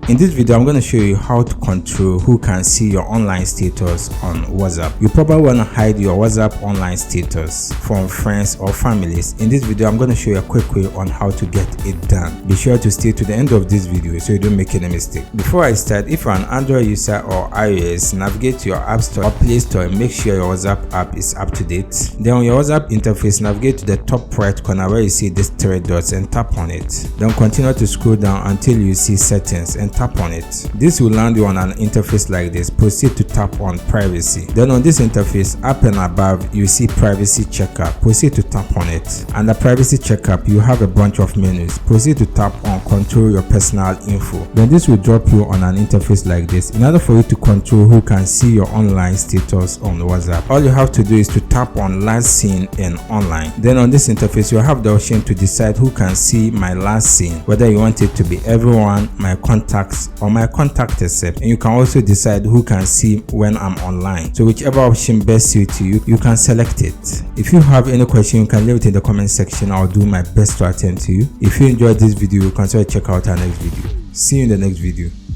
In this video, I'm going to show you how to control who can see your online status on WhatsApp. You probably want to hide your WhatsApp online status from friends or families. In this video, I'm going to show you a quick way on how to get it done. Be sure to stay to the end of this video so you don't make any mistake. Before I start, if you're an Android user or iOS, navigate to your App Store or Play Store and make sure your WhatsApp app is up to date. Then on your WhatsApp interface, navigate to the top right corner where you see these three dots and tap on it. Then continue to scroll down until you see settings and tap on it. This will land you on an interface like this. Proceed to tap on privacy. Then on this interface, up and above, you see privacy checkup. Proceed to tap on it. Under privacy checkup, you have a bunch of menus. Proceed to tap on control your personal info. Then this will drop you on an interface like this. In order for you to control who can see your online status on WhatsApp, all you have to do is to tap on last seen and online. Then on this interface, you have the option to decide who can see my last seen, whether you want it to be everyone, my contacts, or my contact except. And you can also decide who can see when I'm online. So whichever option best suits you, you can select it. If you have any question, you can leave it in the comment section. I'll do my best to attend to you. If you enjoyed this video, consider check out our next video. See you in the next video.